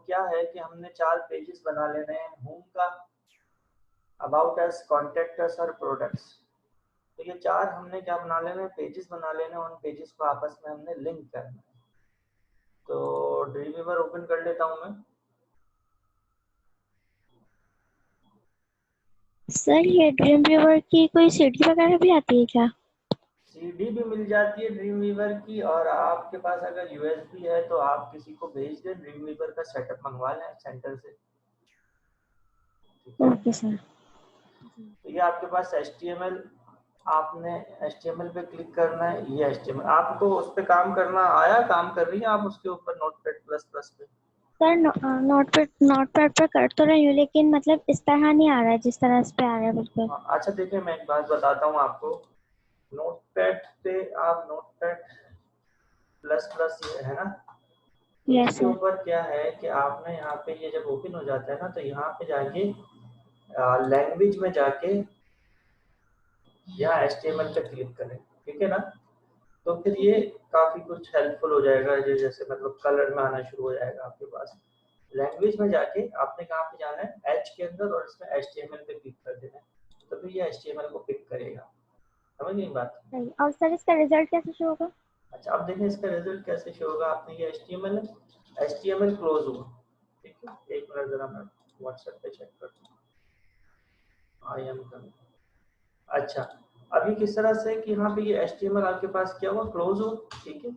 क्या है कि हमने 4 पेजेस बना लेने हैं, होम का, अबाउट अस, कॉन्टेक्ट अस और प्रोडक्ट्स। तो ये 4 हमने क्या बना लेने हैं, पेजेस बना लेने हैं। उन पेजेस को आपस में हमने लिंक करना है। तो ड्रीमवीवर ओपन कर लेता हूँ मैं। सर ये ड्रीमवीवर की कोई सीडी वगैरह भी आती है क्या? सीडी भी मिल जाती है ड्रीमवीवर की, और आपके पास अगर यूएसबी है तो आप किसी को भेज दें, ड्रीमवीवर का सेटअप मंगवा लें सेंटर से, ठीक है। Okay sir. तो ये आपके पास HTML, आपने HTML पे क्लिक करना है। ये HTML आपको उस पे काम करना आया, काम कर रही है आप उसके ऊपर नोटपैड प्लस प्लस पे? सर नोटपैड पर कर तो रही हूँ, लेकिन मतलब इस तरह नहीं आ रहा है जिस तरह इस पे आ रहा है बिल्कुल। हाँ, अच्छा देखिए मैं एक बात बताता हूँ आपको। नोटपैड पे आप नोटपैड प्लस प्लस ये है ना, तो यस इसके सर। ऊपर क्या है कि आपने यहाँ पे ये जब ओपन हो जाता है ना, तो यहाँ पे जाके लैंग्वेज में जाके यहाँ HTML पे क्लिक करें, ठीक है ना। तो फिर ये काफी कुछ हेल्पफुल हो जाएगा, जैसे मतलब कलर में आना शुरू हो जाएगा आपके पास। लैंग्वेज में जाके आपने कहाँ पे जाना है, एच के अंदर, और इसमें HTML पे क्लिक कर देना है, तो फिर ये HTML को पिक करेगा। समझ गई बात? सही। और सर इसका रिजल्ट कैसे शो होगा? अच्छा अब देखें इसका रिजल्ट कैसे शो होगा। आपने ये HTML क्लोज हुआ, ठीक है। एक मिनट जरा मैं व्हाट्सएप पे चेक करता हूँ। I am coming. अच्छा, अभी किस तरह से कि यहाँ पे ये HTML आपके पास क्या हुआ, क्लोज हो, ठीक है।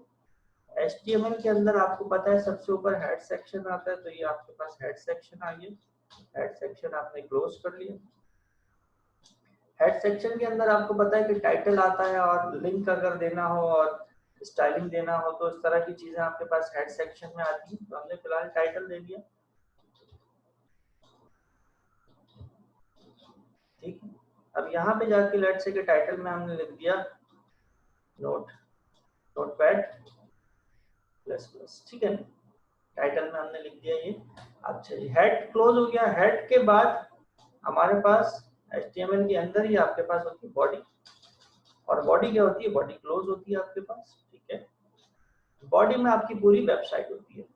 HTML के अंदर आपको पता है सबसे ऊपर हेड सेक्शन आता है, तो ये आपके पास हेड सेक्शन आ गया। हेड सेक्शन आपने क्लोज कर लिया। हेड सेक्शन के अंदर आपको पता है कि टाइटल आता है, और लिंक अगर देना हो और स्टाइलिंग देना हो तो इस तरह की चीजें आपके पास हेड सेक्शन में आती हैं। तो हमने फिलहाल टाइटल दे दिया, ठीक है। अब यहाँ पे जाके लेट्स से कि टाइटल में हमने लिख दिया नोटपैड प्लस प्लस, ठीक है। टाइटल में हमने लिख दिया ये। अच्छा जी, हेड क्लोज हो गया। हेड के बाद हमारे पास HTML के अंदर ही आपके पास होती है बॉडी, और बॉडी क्या होती है, बॉडी क्लोज होती है आपके पास, ठीक है। बॉडी में आपकी पूरी वेबसाइट होती है।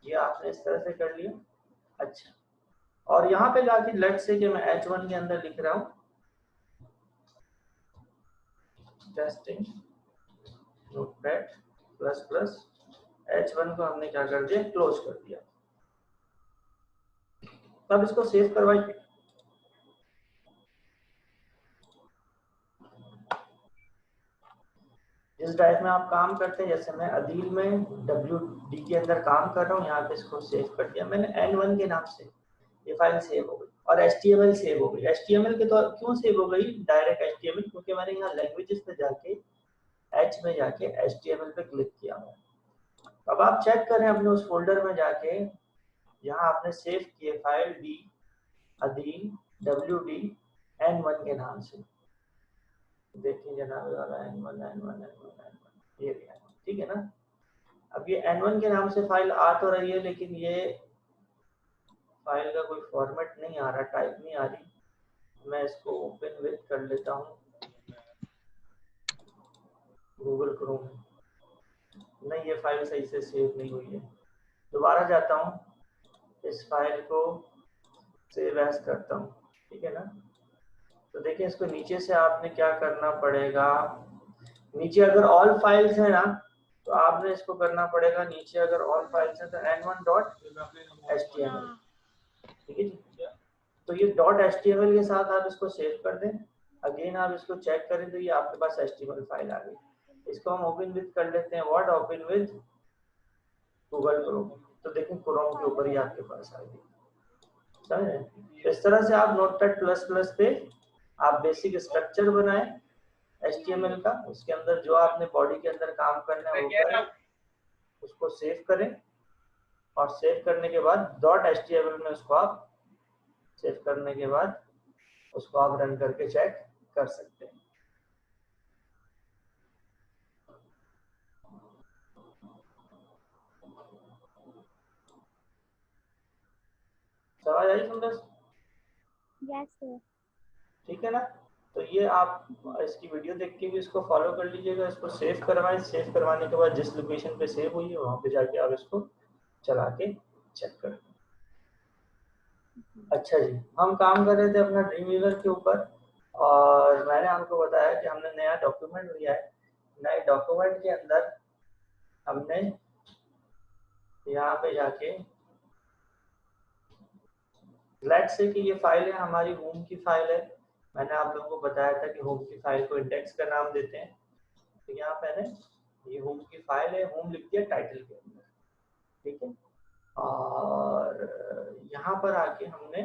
ये आपने इस तरह से कर लिया। अच्छा, और यहाँ पे जाके लेट्स से कि मैं H1 के अंदर लिख रहा हूँ testing notepad plus plus. H1 को हमने क्या कर दिया, क्लोज कर दिया। तब इसको सेव करवाइए। जिस ड्राइव में आप काम करते हैं, जैसे मैं अदील में WD के अंदर काम कर रहा हूँ, यहाँ पे इसको सेव कर दिया मैंने N1 के नाम से। ये फाइल सेव हो गई, और HTML सेव हो गई। HTML के तो क्यों सेव हो गई डायरेक्ट HTML, क्योंकि मैंने यहाँ लैंग्वेजेस पे जाके H में जाके HTML पे क्लिक किया हुआ है। अब आप चेक करें अपने उस फोल्डर में जाके, यहाँ आपने सेव किए file D Adeel WD N1 के नाम से। देखिए जनाब वाला N1 ये भी N1, ठीक है ना। अब ये N1 के नाम से फाइल आ तो रही है, लेकिन ये फाइल का कोई फॉर्मेट नहीं आ रहा, टाइप नहीं आ रही। मैं इसको ओपन विद कर लेता हूँ गूगल क्रोम। नहीं, ये फाइल सही से सेव नहीं हुई है। दोबारा जाता हूँ, इस फाइल को सेव एज करता हूँ, ठीक है ना। तो देखिए इसको नीचे से आपने क्या करना पड़ेगा, नीचे अगर ऑल फाइल्स है ना, तो आपने इसको करना पड़ेगा। नीचे अगर ऑल फाइल्स है तो N1.html, ठीक है जी। तो ये .html के साथ आप इसको सेव कर दें। अगेन आप इसको चेक करें तो ये आपके पास HTML फाइल आ गई। इसको हम ओपन विद कर लेते हैं। What, open with Google Chrome. तो देखिए क्रोम के ऊपर ही आपके पास आ गई। समझे? इस तरह से आप नोटपैड प्लस प्लस पे आप बेसिक स्ट्रक्चर बनाएं HTML का, उसके अंदर जो आपने बॉडी के अंदर काम करना है वो करें, उसको सेव करें, और सेव करने के बाद .html में उसको आप सेव करने के बाद उसको आप रन करके चेक कर सकते हैं। समझ आई सुंदर? Yes sir. ठीक है ना। तो ये आप इसकी वीडियो देख के भी इसको फॉलो कर लीजिएगा। इसको सेव करवाएं। सेव करवाने के बाद जिस लोकेशन पे सेव हुई है वहां पे जाके आप इसको चला के चेक कर। अच्छा जी, हम काम कर रहे थे अपना ड्रीम वीवर के ऊपर और मैंने आपको बताया कि हमने नया डॉक्यूमेंट लिया है। नए डॉक्यूमेंट के अंदर हमने यहाँ पे जाके लेट्स से कि ये फाइल है हमारी होम की फाइल है। मैंने आप लोगों को बताया था कि होम की फाइल को इंडेक्स का नाम देते हैं। तो यहाँ मैंने ये होम की फाइल है, होम लिख दिया टाइटल के अंदर, ठीक है। और यहाँ पर आके हमने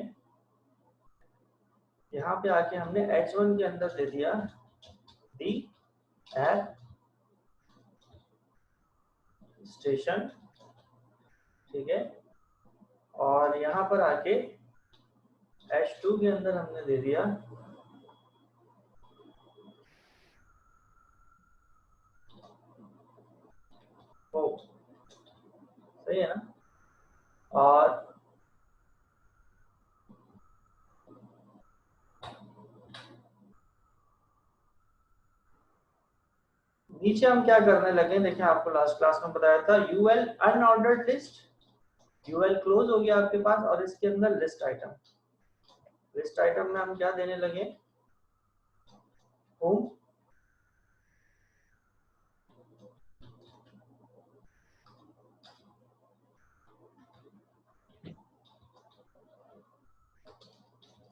H1 के अंदर दे दिया दी एप स्टेशन, ठीक है। और यहाँ पर आके H2 के अंदर हमने दे दिया ओ, सही है ना। और नीचे हम क्या करने लगे, देखिए आपको लास्ट क्लास में बताया था UL unordered list, UL close हो गया आपके पास और इसके अंदर लिस्ट आइटम में हम क्या देने लगे, home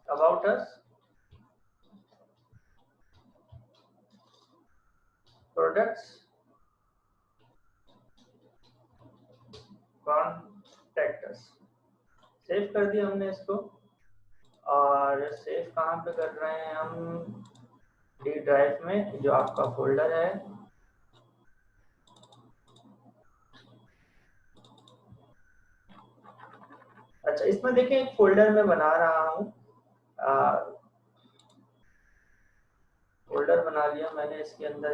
about us, products, contact us. Save कर दिया हमने इसको। और सेव कहाँ पे कर रहे हैं हम, डी ड्राइव में जो आपका फोल्डर है। अच्छा, इसमें देखिए एक फोल्डर में बना रहा हूँ, फोल्डर बना लिया मैंने, इसके अंदर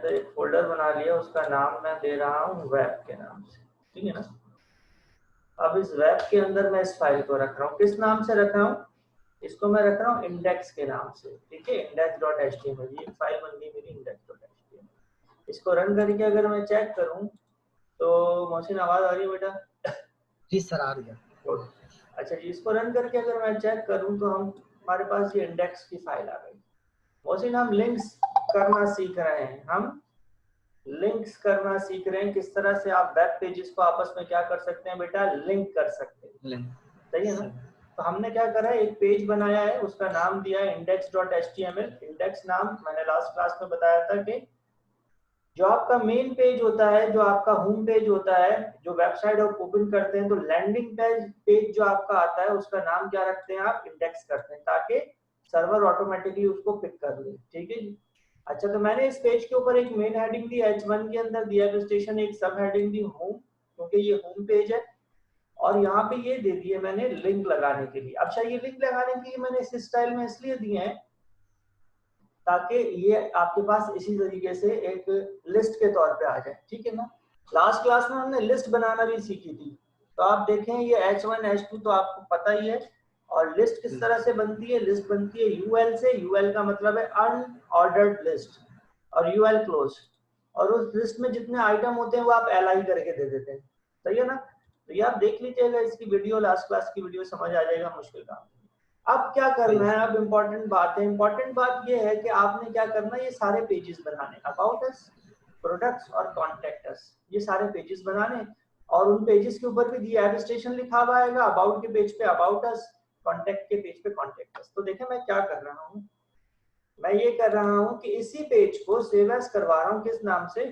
एक फोल्डर बना लिया, उसका नाम मैं दे रहा हूँ वेब के नाम से, ठीक है ना। अब इस वेब के अंदर मैं इस फाइल को रख रहा हूँ, किस नाम से रख रहा हूँ, इसको मैं रख रहा हूँ इंडेक्स के नाम से, ठीक है। index.html, ये फाइल बन गई मेरी index.html। इसको रन करके अगर मैं चेक करूँ तो मोहसिन आवाज आ रही है बेटा? जी सर आ रही है। अच्छा जी, इसको रन करके अगर मैं चेक करूँ तो हमारे पास ये इंडेक्स की फाइल आ गई। मोहसिन हम लिंक्स करना सीख रहे हैं, किस तरह से आप वेब पेजेस को आपस में क्या कर सकते हैं बेटा, लिंक कर सकते हैं, सही है ना। तो हमने क्या करा है, एक पेज बनाया है, उसका नाम दिया है index.html। इंडेक्स नाम मैंने लास्ट क्लास में बताया था कि जो आपका मेन पेज होता है, जो आपका होम पेज होता है, जो वेबसाइट आप ओपन करते हैं तो लैंडिंग पेज जो आपका आता है उसका नाम क्या रखते हैं आप, इंडेक्स करते हैं, ताकि सर्वर ऑटोमेटिकली उसको पिक कर ले, ठीक है जी। अच्छा, तो मैंने इस पेज के ऊपर एक मेन हेडिंग दी H1 के अंदर दिया स्टेशन, एक सब हेडिंग दी होम, क्योंकि ये होम पेज है। और यहाँ पे ये दे दिए मैंने लिंक लगाने के लिए। अच्छा, ये लिंक लगाने के लिए मैंने इस स्टाइल में इसलिए दिए हैं ताकि ये आपके पास इसी तरीके से एक लिस्ट के तौर पे आ जाए, ठीक है ना। लास्ट क्लास में हमने लिस्ट बनाना भी सीखी थी, तो आप देखें ये H1 H2 तो आपको पता ही है। और लिस्ट किस तरह से बनती है, लिस्ट बनती है यूएल से, यूएल का मतलब है अनऑर्डर्ड लिस्ट, और यूएल क्लोज, और उस लिस्ट में जितने आइटम होते हैं वो आप एल आई करके दे देते हैं, सही है ना। तो ये आप देख लीजिएगा इसकी वीडियो, लास्ट क्लास की वीडियो, समझ आ जाएगा मुश्किल काम। अब क्या करना है, अब इम्पोर्टेंट बात है, इम्पोर्टेंट बात ये है कि आपने क्या करना है, ये सारे पेजेस बनाने, अबाउट अस, प्रोडक्ट्स और कॉन्टैक्ट अस, ये सारे पेजेस बनाने। और उन पेजेस के ऊपर भी दी एप स्टेशन लिखा हुआ आएगा, अबाउट के पेज पे अबाउट अस, कॉन्टैक्ट के पेज पे कॉन्टैक्ट अस। तो देखें मैं क्या कर रहा हूँ, मैं ये कर रहा हूँ कि इसी पेज को सेव एज करवा रहा हूँ, किस नाम से,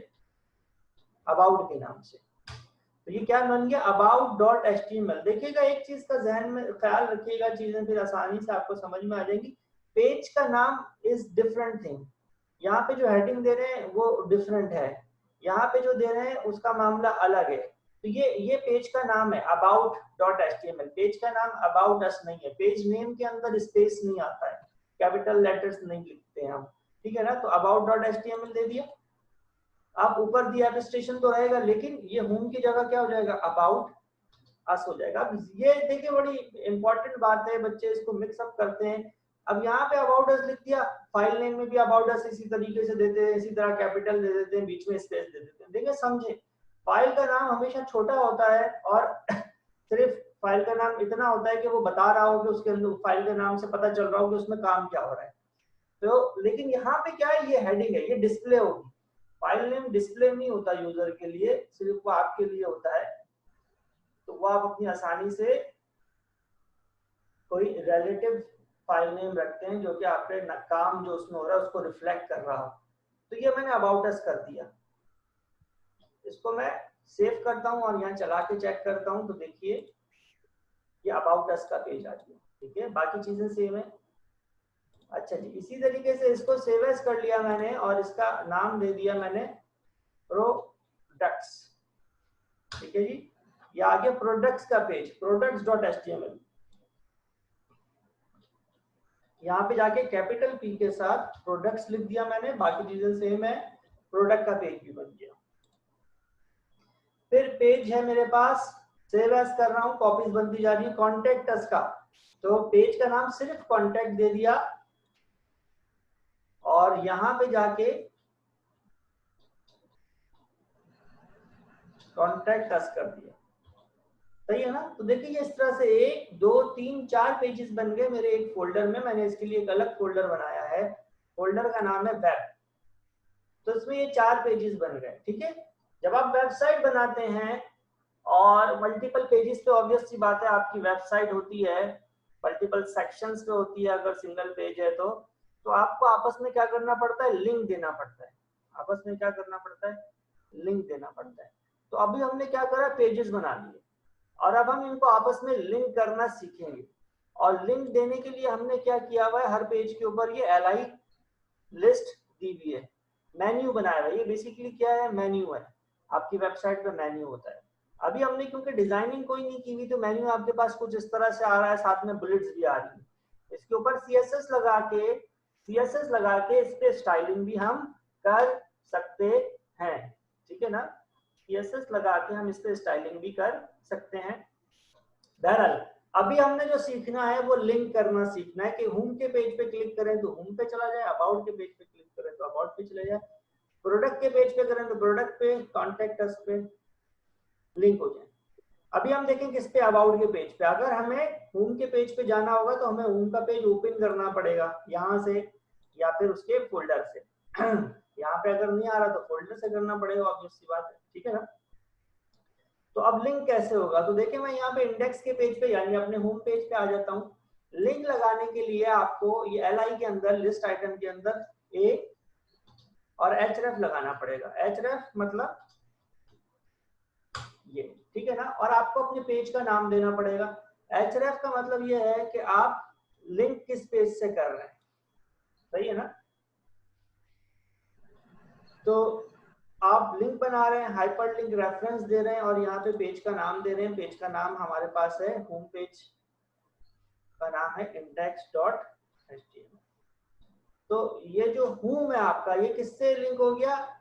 अबाउट के नाम से। तो ये क्या बन गया, about.html। देखिएगा एक चीज का जहन में ख्याल रखिएगा, चीजें फिर आसानी से आपको समझ में आ जाएंगी। पेज का नाम इज डिफरेंट थिंग, यहाँ पे जो हेडिंग दे रहे हैं वो डिफरेंट है, यहाँ पे जो दे रहे हैं उसका मामला अलग है। तो ये पेज का नाम है about.html, पेज का नाम about us नहीं है। पेज नेम के अंदर स्पेस नहीं आता है, कैपिटल लेटर्स नहीं लिखते हैं हम, ठीक है ना। तो about.html दे दिया, आप ऊपर दिया स्टेशन तो रहेगा, लेकिन ये होम की जगह क्या हो जाएगा, अबाउट अस हो जाएगा। अब ये देखिए बड़ी इंपॉर्टेंट बात है, बच्चे इसको मिक्स अप करते हैं। अब यहाँ पे अबाउट अस लिख दिया, फाइल नेम में भी अबाउट अस इसी तरीके से देते हैं, इसी तरह कैपिटल दे देते हैं, बीच में स्पेस दे देते हैं। देखिए समझे, फाइल का नाम हमेशा छोटा होता है और सिर्फ फाइल का नाम इतना होता है कि वो बता रहा हो कि उसके अंदर फाइल के नाम से पता चल रहा हो कि उसमें काम क्या हो रहा है। तो लेकिन यहाँ पे क्या है, ये हेडिंग है, ये डिस्प्ले होगी। फाइल नेम डिस्प्ले नहीं होता यूजर के लिए, सिर्फ वो आपके लिए होता है। तो वो आप अपनी आसानी से कोई रिलेटिव फाइल नेम रखते हैं जो कि आपके काम जो उसमें हो रहा है उसको रिफ्लेक्ट कर रहा हो। तो ये मैंने अबाउट अस कर दिया। इसको मैं सेव करता हूँ और यहाँ चला के चेक करता हूँ, तो देखिए ये अबाउट अस का पेज आ गया। ठीक है, बाकी चीजें सेम है। अच्छा जी, इसी तरीके से इसको सेव एज कर लिया मैंने और इसका नाम दे दिया मैंने प्रोडक्ट्स। ठीक है जी, ये आ गया प्रोडक्ट्स का पेज, products.html। यहाँ पे जाके कैपिटल P के साथ प्रोडक्ट्स लिख दिया मैंने, बाकी चीजें सेम है, प्रोडक्ट का पेज भी बन गया। फिर पेज है मेरे पास, सेव एज कर रहा हूँ, कॉपीज बनती जा रही है। कॉन्टेक्ट अस का, तो पेज का नाम सिर्फ कॉन्टेक्ट दे दिया और यहाँ पे जाके कॉन्टेक्ट अस कर दिया। सही है ना? तो देखिए इस तरह से 1 2 3 4 पेजेस बन गए मेरे एक फोल्डर में। मैंने इसके लिए एक अलग फोल्डर बनाया है, फोल्डर का नाम है वेब। तो इसमें ये 4 पेजेस बन गए। ठीक है, जब आप वेबसाइट बनाते हैं और मल्टीपल पेजेस पे, ऑब्वियस सी बात है आपकी वेबसाइट होती है, मल्टीपल सेक्शंस पे होती है। अगर सिंगल पेज है तो आपको आपस में क्या करना पड़ता है, लिंक देना पड़ता है। आपस में क्या करना पड़ता है, लिंक देना पड़ता है। तो अभी हमने क्या करा, पेजेस बना लिए और अब हम इनको आपस में लिंक करना सीखेंगे। और लिंक देने के लिए हमने क्या किया हुआ है, हर पेज के ऊपर ये li लिस्ट दी हुई है, मेन्यू बनाया हुआ है। ये बेसिकली क्या है, मेन्यू है। आपकी वेबसाइट पे मेन्यू होता है। अभी हमने क्योंकि डिजाइनिंग कोई नहीं की हुई, तो मेन्यू आपके पास कुछ इस तरह से आ रहा है, साथ में बुलेट्स भी आ रही है। इसके ऊपर CSS लगा के इस पे स्टाइलिंग भी हम कर सकते हैं। ठीक है ना, CSS लगा के हम इस पे स्टाइलिंग भी कर सकते हैं। बहरहाल अभी हमने जो सीखना है वो लिंक करना सीखना है कि होम के पेज पे क्लिक करें तो होम पे चला जाए, अबाउट के पेज पे क्लिक करें तो अबाउट पे चले जाए, प्रोडक्ट के पेज पे करें तो प्रोडक्ट पे, कॉन्टेक्ट अस पे लिंक हो जाए। अभी हम देखें किस पे, अबाउट के पेज पे। अगर हमें होम के पेज पे जाना होगा तो हमें होम का पेज ओपन करना पड़ेगा यहाँ से या फिर उसके फोल्डर से। यहाँ पे अगर नहीं आ रहा तो फोल्डर से करना पड़ेगा, ऑब्वियस सी बात है। ठीक है ना? तो अब लिंक कैसे होगा, तो देखिए मैं यहाँ पे इंडेक्स के पेज पे यानी अपने होम पेज पे आ जाता हूँ। लिंक लगाने के लिए आपको ये li के अंदर, लिस्ट आइटम के अंदर a और href लगाना पड़ेगा। href मतलब ये, ठीक है ना? और आपको अपने पेज का नाम देना पड़ेगा। href का मतलब ये है कि आप लिंक किस पेज से कर रहे हैं। सही है ना? तो आप लिंक बना रहे हैं, हाइपर लिंक रेफरेंस दे रहे हैं और यहाँ पे पेज का नाम दे रहे हैं। पेज का नाम हमारे पास है, होम पेज का नाम है index.html। तो ये जो होम है आपका, ये किससे लिंक हो गया,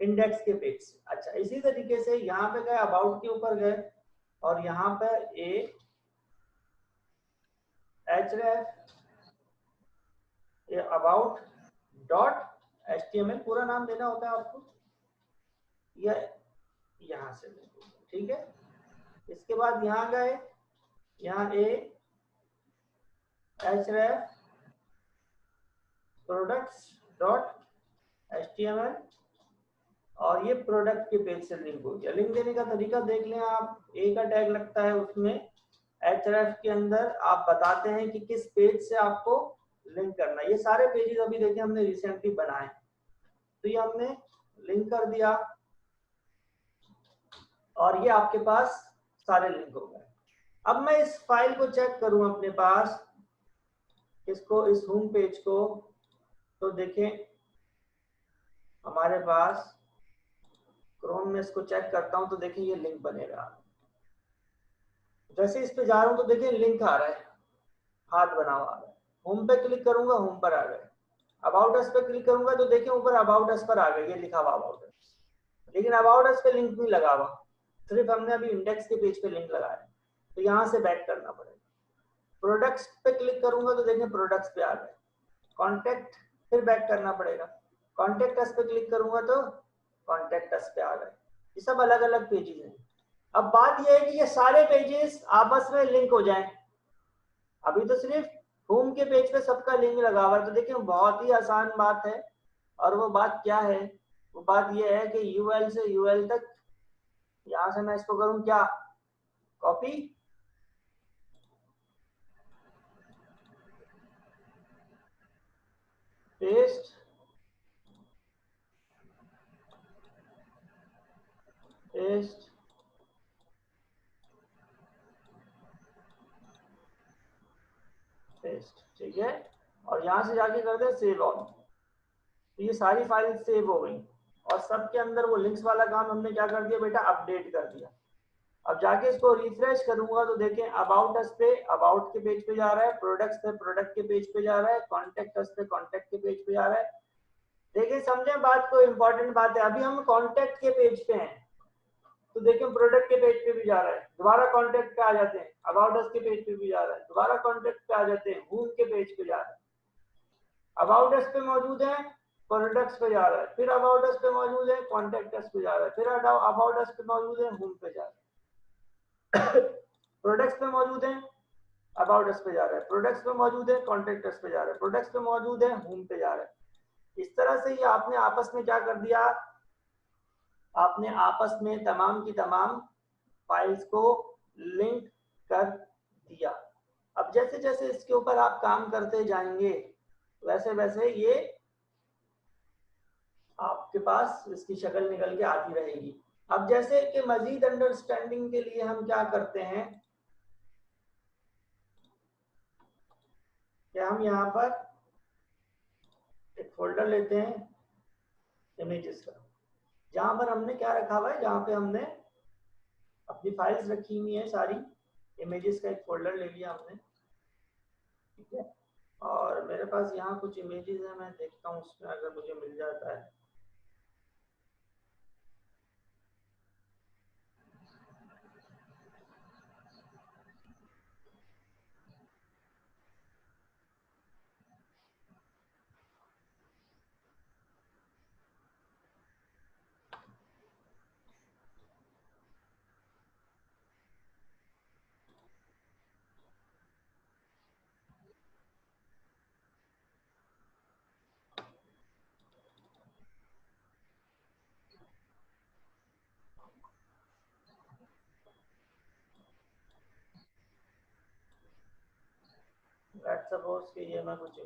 इंडेक्स के पेज से। अच्छा, इसी तरीके से यहाँ पे गए, अबाउट के ऊपर गए और यहाँ पे href about.html पूरा नाम देना होता है आपको, या यहाँ से। ठीक है, इसके बाद यहाँ गए, यहाँ href products.html और ये प्रोडक्ट के पेज से लिंक हो गया। लिंक देने का तरीका देख लें आप, a का टैग लगता है उसमें, href के अंदर आप बताते हैं कि किस पेज से आपको लिंक करना है। ये सारे पेजेस अभी देखिए हमने रिसेंटली बनाए, तो ये हमने लिंक कर दिया और ये आपके पास सारे लिंक हो गए। अब मैं इस फाइल को चेक करूं अपने पास, इसको, इस होम पेज को, तो देखें हमारे पास क्रोम में इसको चेक करता हूं तो देखिए ये लिंक बनेगा। जैसे इस पे जा रहा हूं तो देखिए लिंक आ रहा है, हाथ बना हुआ आ रहा है। होम पे क्लिक करूंगा, होम पर आ गए। अबाउट अस पे क्लिक करूंगा तो देखिए ऊपर अबाउट अस पर आ गए, ये लिखा हुआ अबाउट अस। लेकिन अबाउट अस पे लिंक नहीं लगा हुआ, सिर्फ हमने अभी इंडेक्स के पेज पे लिंक लगाया, तो यहाँ से बैक करना पड़ेगा। प्रोडक्ट्स पे क्लिक करूंगा तो देखिए प्रोडक्ट्स पे आ गए। कॉन्टेक्ट फिर बैक करना पड़ेगा। कॉन्टेक्ट अस पे क्लिक करूंगा तो कॉन्टेक्ट अस पे आ गए। ये सब अलग अलग पेजेस हैं। अब बात यह है कि ये सारे पेजेस आपस में लिंक हो जाएं। अभी तो सिर्फ होम के पेज पे सबका लिंक लगा हुआ है, तो देखिए बहुत ही आसान बात है। और वो बात क्या है? वो बात ये है कि यूएल से यूएल तक, यहां से मैं इसको करूं क्या, कॉपी, पेस्ट, पेस्ट, पेस्ट, ठीक है। और यहां से जाके कर दे सेव ऑल। तो ये सारी फाइल सेव हो गई और सबके अंदर वो लिंक्स वाला काम हमने क्या कर दिया बेटा, अपडेट कर दिया। अब जाके इसको रिफ्रेश करूंगा तो देखें अबाउट अस पे अबाउट के पेज पे जा रहा है, प्रोडक्ट्स पे प्रोडक्ट के पेज पे जा रहा है, कॉन्टेक्ट अस पे कॉन्टेक्ट के पेज पे जा रहा है। देखिए समझे बात को, इंपॉर्टेंट बात है। अभी हम कॉन्टेक्ट के पेज पे हैं तो देखिए प्रोडक्ट के पेज पे भी जा रहा है, दोबारा कॉन्टेक्ट पे आ जाते हैं, अबाउट अस के पेज पे भी जा रहा है, दोबारा कॉन्टेक्ट पे आ जाते हैं, होम के पेज पे जा रहा है, अबाउट अस पे मौजूद है, प्रोडक्ट्स पे जा रहा है, फिर अबाउट अस पे मौजूद है, कॉन्टेक्ट अस पे जा रहा है, फिर अबाउट अस पे मौजूद है, होम पे जा रहा है। प्रोडक्ट्स पे मौजूद है, अबाउट अस पे जा रहा है, प्रोडक्ट्स पे मौजूद है, कॉन्टेक्ट अस पे जा रहा है, प्रोडक्ट्स पे मौजूद है, होम पे जा रहा है। इस तरह से ये आपने आपस में क्या कर दिया, आपने आपस में तमाम की तमाम फाइल्स को लिंक कर दिया। अब जैसे जैसे इसके ऊपर आप काम करते जाएंगे वैसे वैसे ये आपके पास इसकी शक्ल निकल के आती रहेगी। अब जैसे कि मजीद अंडरस्टैंडिंग के लिए हम क्या करते हैं कि हम यहाँ पर एक फोल्डर लेते हैं इमेजेस का, जहां पर हमने क्या रखा हुआ है, जहां पे हमने अपनी फाइल्स रखी हुई है सारी, इमेजेस का एक फोल्डर ले लिया हमने, ठीक है। और मेरे पास यहाँ कुछ इमेजेस है, मैं देखता हूँ उसमें अगर मुझे मिल जाता है। लेट्स सपोज कि ये मैं कुछ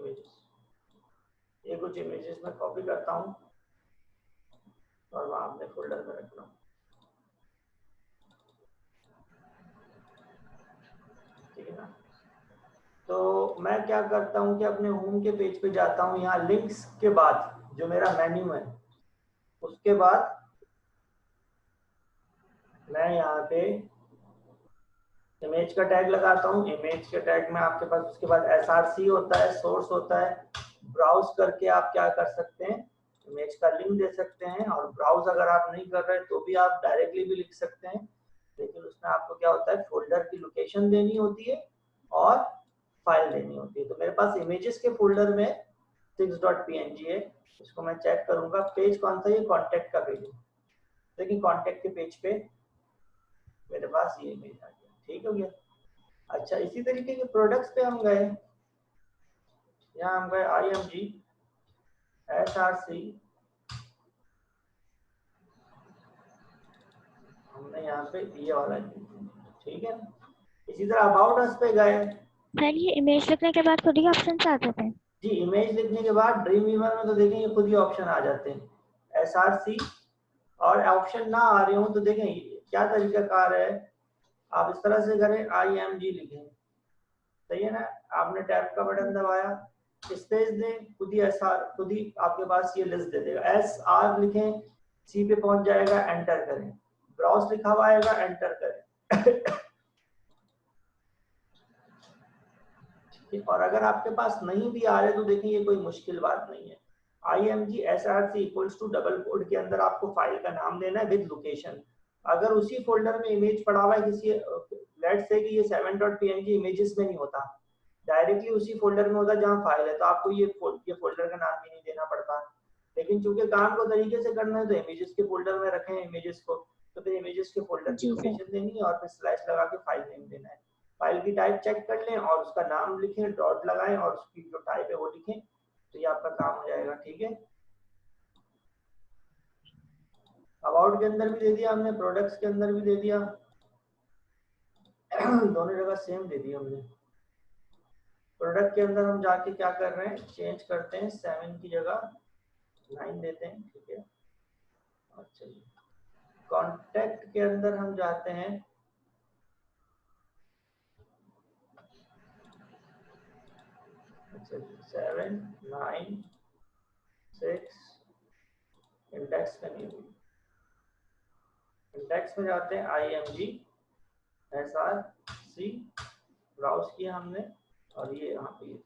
इमेजेस में कॉपी करता हूँ और वहां अपने फोल्डर में रख लूँ, ठीक है ना। तो मैं क्या करता हूँ कि अपने होम के पेज पे जाता हूँ, यहाँ लिंक्स के बाद जो मेरा मेन्यू है उसके बाद मैं यहाँ पे इमेज का टैग लगाता हूँ। इमेज के टैग में आपके पास उसके बाद src होता है, सोर्स होता है। ब्राउज करके आप क्या कर सकते हैं, इमेज का लिंक दे सकते हैं। और ब्राउज अगर आप नहीं कर रहे तो भी आप डायरेक्टली भी लिख सकते हैं, लेकिन उसमें आपको क्या होता है, फोल्डर की लोकेशन देनी होती है और फाइल देनी होती है। तो मेरे पास इमेजेस के फोल्डर में 6.png है, इसको मैं चेक करूंगा। पेज कौन सा, ये कॉन्टेक्ट का पेज है। देखिए कॉन्टेक्ट के पेज पे मेरे पास ये इमेज आ गया, ठीक हो गया। अच्छा, इसी तरीके के प्रोडक्ट्स पे हम गए, यहाँ हम गए IMG SRC, हमने यहाँ पे ये वाला, ठीक है। इसी तरह अबाउट अस पे गए। सर ये इमेज लिखने के बाद खुद ही ऑप्शन आ जाते हैं? जी, इमेज लिखने के बाद ड्रीम वीवर में तो देखेंगे खुद ही ऑप्शन आ जाते हैं। SRC और ऑप्शन ना आ रहे हो तो देखें क्या तरीका कार है, आप इस तरह से करें, IMG लिखें, सही है ना। आपने टैब का बटन दबाया, स्पेस दें, खुद ही आपके पास ये लिस्ट दे देगा। SR लिखें, C पे पहुंच जाएगा, एंटर करें। ब्राउज लिखा हुआ आएगा, एंटर करें। और अगर आपके पास नहीं भी आ रहे तो देखिए ये कोई मुश्किल बात नहीं है। IMG SRC equals to double quote के अंदर आपको फाइल का नाम देना है विद लोकेशन। अगर उसी फोल्डर में इमेज पड़ा हुआ है किसी, लेट्स से कि ये 7.png इमेजेस में नहीं होता, डायरेक्टली उसी फोल्डर में होता जहाँ फाइल है, तो आपको ये फोल्डर का नाम भी नहीं देना पड़ता। लेकिन चूंकि काम को तरीके से करना है तो इमेजेस के फोल्डर में रखें इमेजेस को, तो फिर इमेजेस के फोल्डर की जी सर। लोकेशन देनी है और फिर स्लैश लगा के फाइल नेम देना है। फाइल की टाइप चेक कर लें और उसका नाम लिखें, डॉट लगाएं और उसकी जो टाइप है वो लिखें, तो ये आपका काम हो जाएगा। ठीक है, अबाउट के अंदर भी दे दिया हमने, प्रोडक्ट्स के अंदर भी दे दिया, दोनों जगह सेम दे दिया हमने। प्रोडक्ट के अंदर हम जाके क्या कर रहे हैं, चेंज करते हैं, 7 की जगह 9 देते हैं। ठीक है, अच्छा जी। कॉन्टेक्ट के अंदर हम जाते हैं, अच्छा जी, 7 9 6, इंडेक्स में नहीं हुई, इंडेक्स में जाते हैं, IMG SRC ब्राउज किया हमने और ये यहाँ पे ये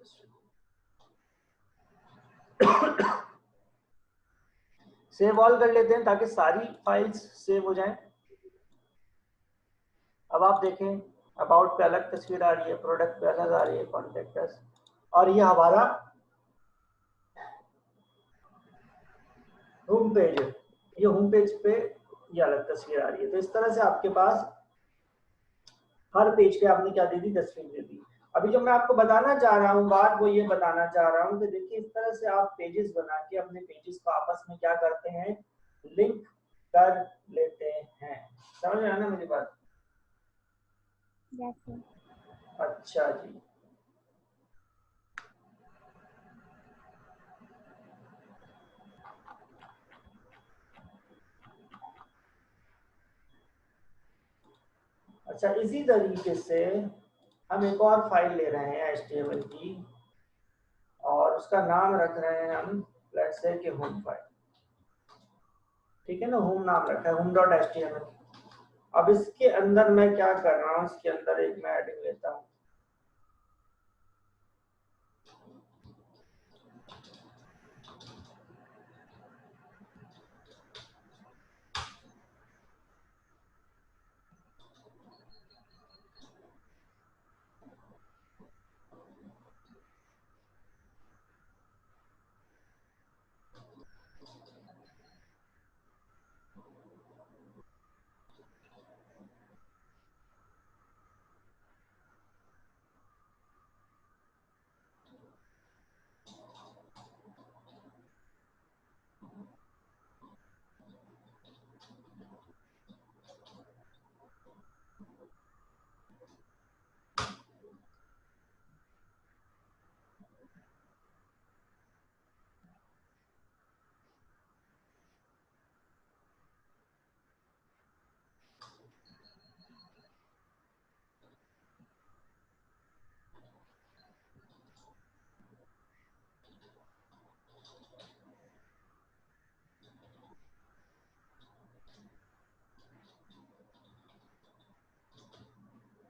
सेव ऑल कर लेते हैं ताकि सारी फाइल्स सेव हो जाएं। अब आप देखें, अबाउट पे अलग तस्वीर आ रही है, प्रोडक्ट पे अलग आ रही है, कॉन्टेक्टस, और ये हमारा होम पेज है, ये होम पेज पे ये अलग तस्वीर आ रही है। तो इस तरह से आपके पास हर पेज पे आपने क्या दे दी, तस्वीर दे दी। अभी जो मैं आपको बताना चाह रहा हूँ बात, वो ये बताना चाह रहा हूँ कि देखिए इस तरह से आप पेजेस बना के अपने पेजेस को आपस में क्या करते हैं, लिंक कर लेते हैं। समझ में आना मेरी बात? Yes sir. अच्छा जी, अच्छा इसी तरीके से हम एक और फाइल ले रहे हैं HTML की और उसका नाम रख रहे हैं हम, लेट्स से कि होम फाइल। ठीक है ना, होम नाम रखा है, home.html। अब इसके अंदर मैं क्या कर रहा हूँ, इसके अंदर एक मैं हेडिंग लेता हूँ,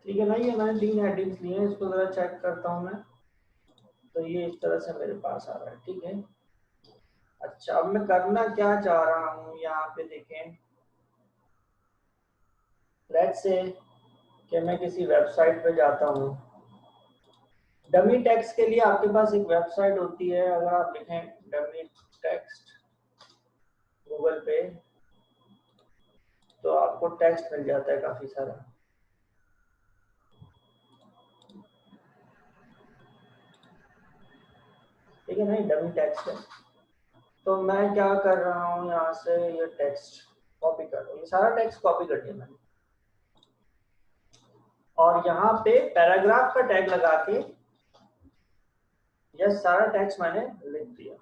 ठीक है ना। ये मैंने 3 हेडिंग्स लिए हैं, इसको जरा चेक करता हूँ मैं, तो ये इस तरह से मेरे पास आ रहा है। ठीक है, अच्छा अब मैं करना क्या चाह रहा हूँ, यहाँ पे देखें, लेट्स से कि मैं किसी वेबसाइट पे जाता हूँ। डमी टेक्स्ट के लिए आपके पास एक वेबसाइट होती है, अगर आप लिखें डमी टेक्स्ट गूगल पे तो आपको टेक्स्ट मिल जाता है काफी सारा। ठीक है ना, डमी टेक्स्ट है। तो मैं क्या कर रहा हूँ, यहाँ से ये टेक्स्ट कॉपी कर रहा हूँ, ये सारा टेक्स्ट कॉपी कर दिया मैंने और यहाँ पे पैराग्राफ का टैग लगा के यह सारा टेक्स्ट मैंने लिख दिया।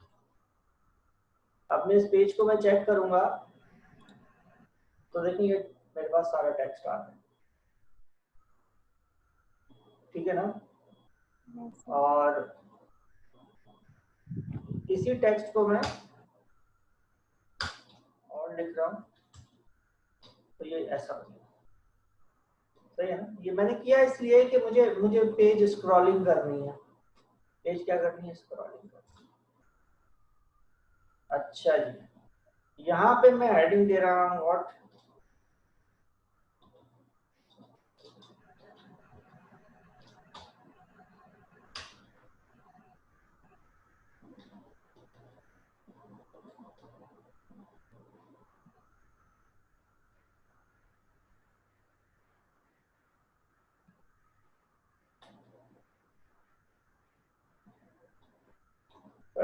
अब मैं इस पेज को मैं चेक करूंगा तो देखिए मेरे पास सारा टेक्स्ट आ रहा है। ठीक है ना, यस सर। और इसी टेक्स्ट को मैं और लिख रहा हूँ तो ये ऐसा हो गया। सही है ना, ये मैंने किया इसलिए कि मुझे पेज स्क्रॉलिंग करनी है, पेज क्या करनी है, स्क्रॉलिंग करनी है। अच्छा जी, यहाँ पे मैं हेडिंग दे रहा हूँ व्हाट,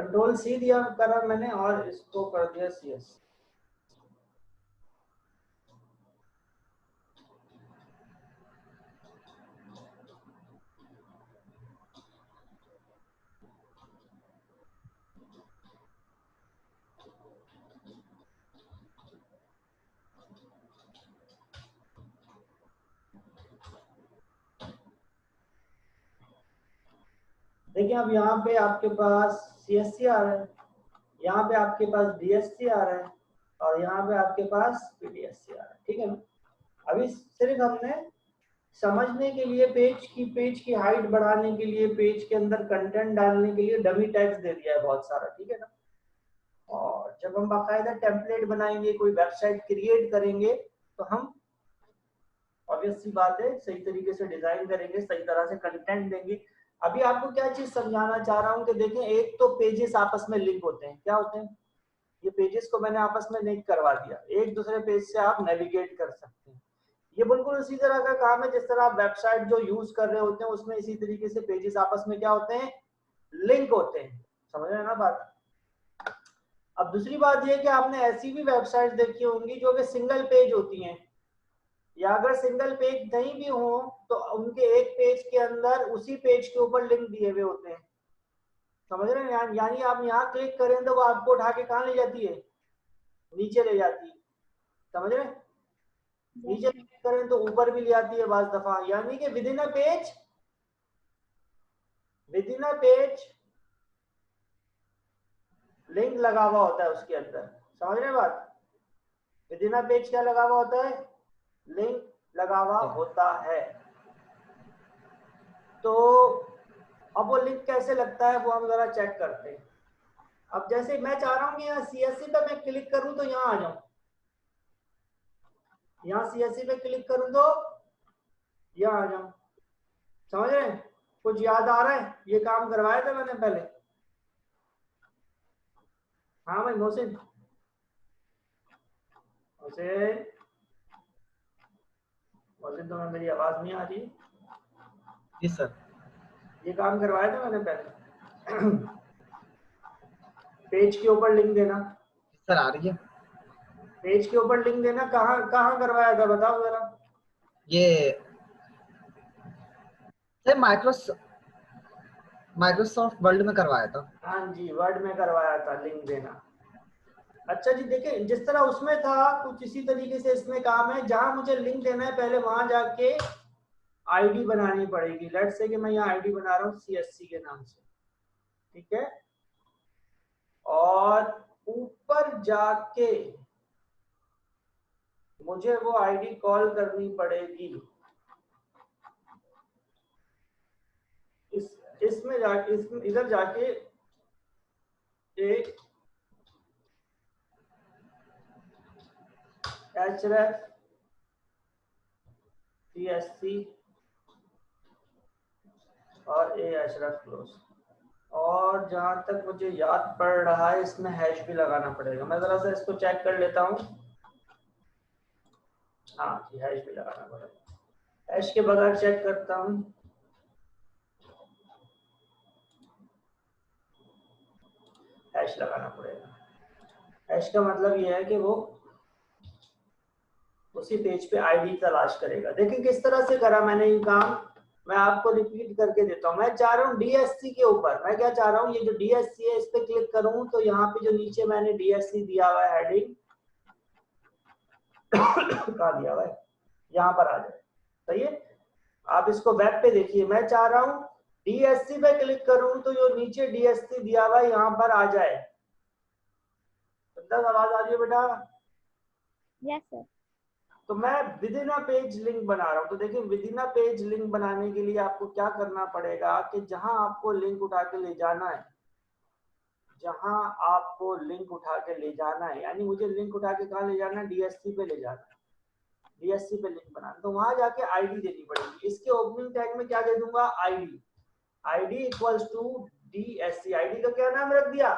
कंट्रोल सी दिया करा मैंने और इसको कर दिया CS। देखिए अब यहाँ पे आपके पास CSC आ रहा है, यहाँ पे आपके पास DSC आ रहा है और यहाँ पे आपके पास PDSC आ रहा है, ठीक है ना। अभी सिर्फ हमने समझने के लिए पेज की हाइट बढ़ाने के लिए, पेज के अंदर कंटेंट डालने के लिए डमी टैग्स दे दिया है बहुत सारा, ठीक है ना। और जब हम बाकायदा टेम्पलेट बनाएंगे, कोई वेबसाइट क्रिएट करेंगे, तो हम ऑब्वियस सी बात है सही तरीके से डिजाइन करेंगे, सही तरह से कंटेंट देंगे। अभी आपको क्या चीज समझाना चाह रहा हूँ कि देखें, एक तो पेजेस आपस में लिंक होते हैं। क्या होते हैं? ये पेजेस को मैंने आपस में लिंक करवा दिया, एक दूसरे पेज से आप नेविगेट कर सकते हैं। ये बिल्कुल उसी तरह का काम है जिस तरह आप वेबसाइट जो यूज कर रहे होते हैं उसमें इसी तरीके से पेजेस आपस में क्या होते हैं, लिंक होते हैं। समझ रहे हैं ना बात। अब दूसरी बात ये कि आपने ऐसी भी वेबसाइट देखी होंगी जो कि सिंगल पेज होती हैं, या अगर सिंगल पेज नहीं भी हो तो उनके एक पेज के अंदर उसी पेज के ऊपर लिंक दिए हुए होते हैं। समझ रहे हैं? यानी आप यहाँ क्लिक करें तो वो आपको उठा के कहाँ ले जाती है, नीचे ले जाती है। समझ रहे हैं? नीचे क्लिक करें तो ऊपर भी ले आती है बाज दफा। यानी कि with in a page link लगा हुआ होता है उसके अंदर। समझ रहे हैं बात? विद इन अ पेज क्या लगा हुआ होता है, लिंक लगा हुआ होता है। तो अब वो लिंक कैसे लगता है वो हम जरा चेक करते हैं। अब जैसे मैं चाह रहा हूं कि यहाँ CSC पे मैं क्लिक करूं तो यहाँ आ जाऊं, यहाँ CSC पे क्लिक करूं तो यहाँ आ जाऊं। समझ रहे हैं? कुछ याद आ रहा है? ये काम करवाया था मैंने पहले। हाँ भाई मोहसिन, तुम्हें मेरी आवाज नहीं आ रही? जी सर। ये काम करवाया था मैंने पहले। पेज के ऊपर लिंक देना। सर आ रही है। पेज के ऊपर लिंक देना कहाँ कहाँ करवाया था बताओ जरा। ये सर माइक्रोसॉफ्ट वर्ड में करवाया था। हाँ जी, वर्ड में करवाया था लिंक देना। अच्छा जी, देखिए जिस तरह उसमें था कुछ इसी तरीके से इसमें काम है। जहां मुझे लिंक देना है पहले वहां जाके आईडी बनानी पड़ेगी। लेट्स से कि मैं यहाँ आईडी बना रहा हूँ CSC के नाम से, ठीक है। और ऊपर जाके मुझे वो आईडी कॉल करनी पड़ेगी। इसमें जाके इधर जाके एक href CSC और href क्लोज। और जहां तक मुझे याद पड़ रहा है इसमें हैश भी लगाना पड़ेगा। मैं जरा सा इसको चेक कर लेता हूँ। हाँ जी, हैश भी लगाना पड़ेगा। हैश के बगैर चेक करता हूँ। हैश लगाना पड़ेगा। हैश का मतलब ये है कि वो उसी पेज पे आईडी तलाश करेगा। देखिए किस तरह से करा मैंने ये काम, मैं आपको रिपीट करके देता हूँ। मैं चाह रहा हूँ DSC के ऊपर, मैं क्या चाह रहा हूँ, ये जो DSC है इस पे क्लिक करूँ तो यहाँ पे जो नीचे मैंने DSC दिया हुआ है हेडिंग कहाँ दिया हुआ है, यहाँ पर आ जाए। सही है? आप इसको वेब पे देखिए। मैं चाह रहा हूँ DSC पे क्लिक करूँ तो जो नीचे DSC दिया हुआ है यहाँ पर आ जाए। आवाज आ रही है बेटा? Yes sir. तो मैं with in a page link बना रहा हूँ। तो देखिए with in a page link बनाने के लिए आपको क्या करना पड़ेगा कि जहां आपको लिंक उठा के ले जाना है, जहां आपको लिंक उठा के ले जाना है, यानी मुझे लिंक उठा के कहाँ ले जाना है, DSC पे ले जाना है। DSC पे लिंक बनाना तो वहां जाके आईडी देनी पड़ेगी। इसके ओपनिंग टैग में क्या दे दूंगा, ID equals to DSC। ID का क्या नाम रख दिया,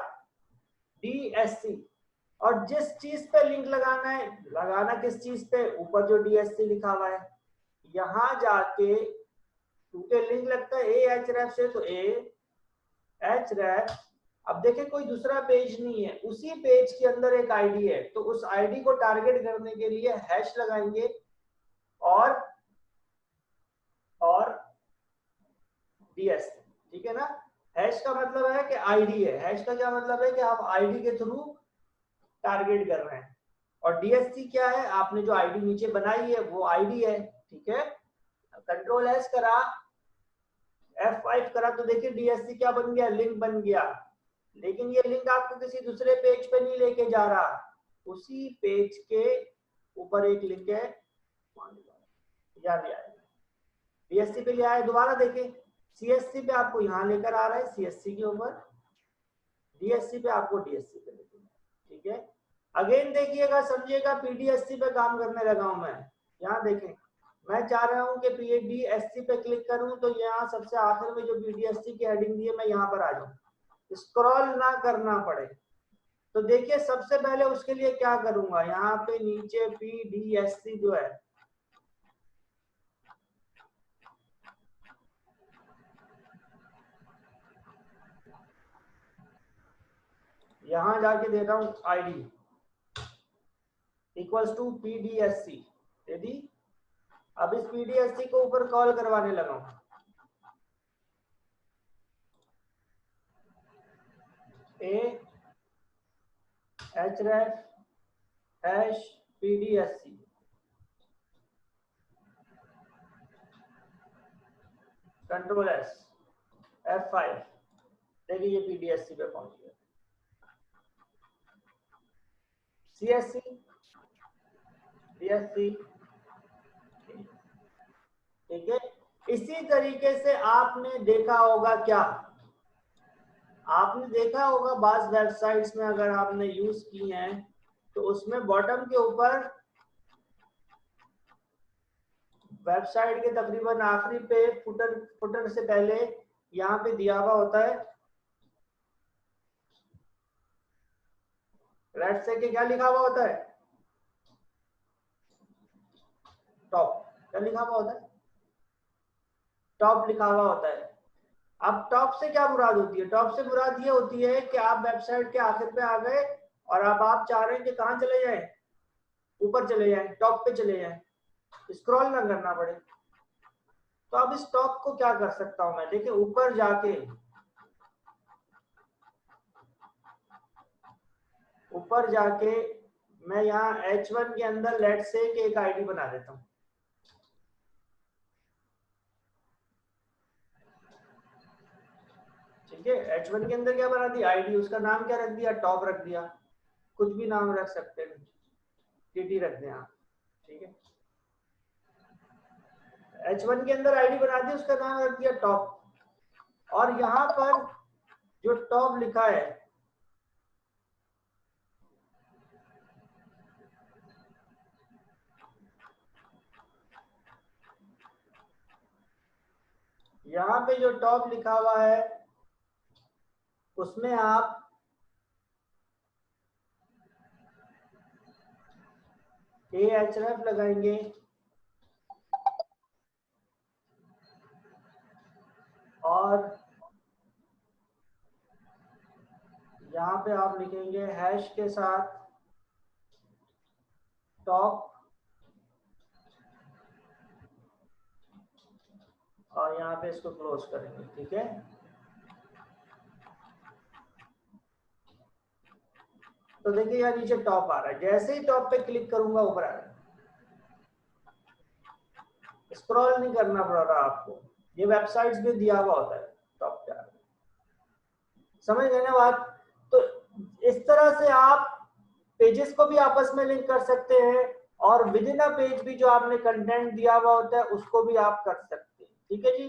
DSC। और जिस चीज पे लिंक लगाना है, लगाना किस चीज पे, ऊपर जो DSC लिखा हुआ है यहां जाके, क्योंकि लिंक लगता है href से, तो href अब देखिए कोई दूसरा पेज नहीं है, उसी पेज के अंदर एक आईडी है, तो उस आईडी को टारगेट करने के लिए हैश लगाएंगे और डीएस, ठीक है ना। हैश का मतलब है कि आईडी है, हैश का क्या मतलब है कि आप आईडी के थ्रू टारगेट कर रहे हैं, और डीएससी क्या है, आपने जो आईडी नीचे बनाई है वो आईडी है, ठीक है। कंट्रोल एस करा, F5 करा, तो देखिए डीएससी क्या बन गया, लिंक बन गया। लेकिन ये लिंक आपको किसी दूसरे पेज पे नहीं लेके जा रहा, उसी पेज के ऊपर एक लिंक है, यहाँ ले आया, डीएससी पे ले आया। दोबारा देखें, सीएससी पे आपको यहाँ लेकर आ रहा है, सीएससी के ऊपर, डीएससी पे आपको डीएससी पे लेकर, ठीक है। अगेन देखिएगा, समझिएगा, पीडीएससी पे काम करने लगा हूं मैं। यहाँ देखें, मैं चाह रहा हूँ कि पीडीएससी पे क्लिक करूँ, तो यहाँ सबसे आखिर में जो पीडीएससी की हेडिंग दी है, मैं यहाँ पर आ जाऊँ, स्क्रॉल ना करना पड़े। तो देखिए सबसे पहले उसके लिए क्या करूंगा, यहाँ पे नीचे पीडीएससी जो है, यहाँ जाके देता हूँ आईडी इक्वल्स टू पीडीएससी, यदि अब इस पीडीएससी को ऊपर कॉल करवाने लगा हूं, href hash pdsc, control S, F5, देखिए ये पीडीएससी पे पहुंच गया। सीएससी, डीएससी, ठीक है। इसी तरीके से आपने देखा होगा, क्या आपने देखा होगा बाज वेबसाइट्स में अगर आपने यूज की हैं, तो उसमें बॉटम के ऊपर वेबसाइट के तकरीबन आखिरी पे फुटर से पहले यहाँ पे दिया हुआ होता है, राइट से के क्या लिखा हुआ होता है, टॉप, क्या लिखा हुआ होता है, टॉप लिखा हुआ होता है। अब टॉप से क्या मुराद होती है, टॉप से मुराद ये होती है कि आप वेबसाइट के आखिर पे आ गए और अब आप चाह रहे हैं कि कहाँ चले जाएं, ऊपर चले जाएं, टॉप पे चले जाएं, स्क्रॉल ना करना पड़े। तो अब इस टॉप को क्या कर सकता हूं मैं, देखिए ऊपर जाके मैं यहाँ H1 के अंदर लेट्स से एक आईडी बना देता हूँ, ठीक है। H1 के अंदर क्या बना दिया, आईडी, उसका नाम क्या रख दिया, टॉप रख दिया, कुछ भी नाम रख सकते हैं, टीटी रख दें आप, ठीक है। H1 के अंदर आईडी बना दी, उसका नाम रख दिया टॉप, और यहाँ पर जो टॉप लिखा है, यहाँ पे जो टॉप लिखा हुआ है उसमें आप href लगाएंगे और यहाँ पे आप लिखेंगे हैश के साथ टॉप, और यहाँ पे इसको क्लोज करेंगे, ठीक है। तो देखिए यहाँ नीचे टॉप आ रहा है, जैसे ही टॉप पे क्लिक करूंगा ऊपर आ रहा है, स्क्रॉल नहीं करना पड़ रहा आपको, ये वेबसाइट्स भी दिया हुआ होता है टॉप पे आ रहा है, समझ गए ना बात। तो इस तरह से आप पेजेस को भी आपस में लिंक कर सकते हैं, और विद इन अ पेज भी जो आपने कंटेंट दिया हुआ होता है उसको भी आप कर सकते हैं, ठीक है जी।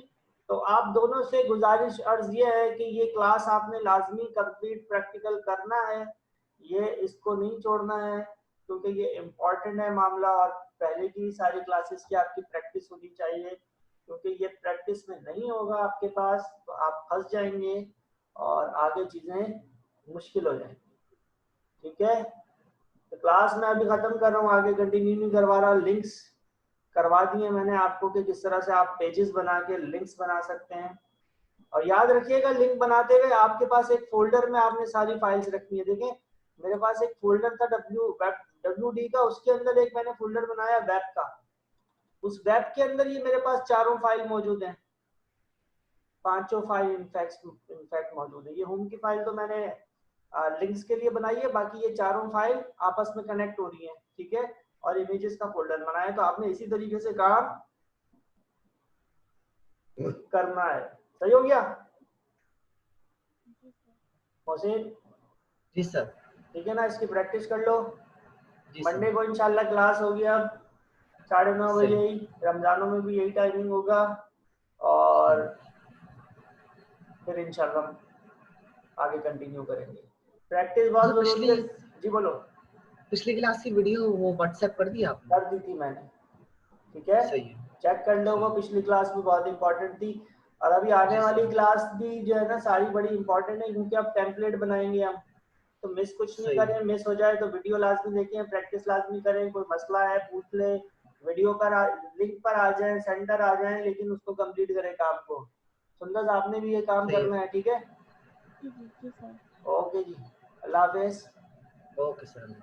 तो आप दोनों से गुजारिश अर्ज ये है कि ये क्लास आपने लाजमी कंप्लीट प्रैक्टिकल करना है, ये इसको नहीं छोड़ना है, क्योंकि ये इम्पोर्टेंट है मामला, और पहले की सारी क्लासेस की आपकी प्रैक्टिस होनी चाहिए, क्योंकि ये प्रैक्टिस में नहीं होगा आपके पास तो आप फंस जाएंगे और आगे चीजें मुश्किल हो जाएंगी, ठीक है। तो क्लास में अभी खत्म कर रहा हूँ, आगे कंटिन्यू नहीं करवा रहा। लिंक्स करवा दिए मैंने आपको कि किस तरह से आप पेजेस बना के लिंक्स बना सकते हैं, और याद रखिएगा लिंक बनाते हुए आपके पास एक फोल्डर में आपने सारी फाइल्स रखनी है। देखें मेरे पास एक फोल्डर था WD का, उसके अंदर एक मैंने फोल्डर बनाया वेब का, उस वेब के अंदर ये मेरे पास चारों फाइल मौजूद हैं, पांचों फाइल इनफैक्ट मौजूद है। ये होम की फाइल तो मैंने लिंक्स के लिए बनाई है, बाकी ये चारों फाइल आपस में कनेक्ट हो रही हैं, ठीक है। और इमेजेस का फोल्डर बनाया, तो आपने इसी तरीके से काम करना है। सही हो गया मोहसिन? जी सर। ठीक है ना, इसकी प्रैक्टिस कर लो। जी मंडे सर। को इंशाल्लाह क्लास होगी अब 9:30 बजे सही। ही, रमजानों में भी यही टाइमिंग होगा, और फिर इंशाल्लाह आगे कंटिन्यू करेंगे। प्रैक्टिस बहुत तो जरूरी है। जी बोलो। पिछली क्लास की वीडियो वो व्हाट्सएप कर दी आपने? कर दी थी मैंने, ठीक है, सही है। चेक कर लो। वो सही। पिछली क्लास भी बहुत इंपॉर्टेंट थी, और अभी आने जी वाली सर। क्लास भी जो है ना सारी बड़ी इंपॉर्टेंट है, क्योंकि अब टेम्पलेट बनाएंगे हम, तो मिस कुछ नहीं सही। करें। मिस हो जाए तो वीडियो लाजमी देखें, प्रैक्टिस लाजमी करें, कोई मसला है पूछ लें, वीडियो पर लिंक पर आ जाए, सेंटर आ जाए, लेकिन उसको कंप्लीट करें काम को। सुंदर आपने भी ये काम सही है। करना है, ठीक है। जी जी जी सर। ओके जी, अल्लाह हाफिज। Okay sir.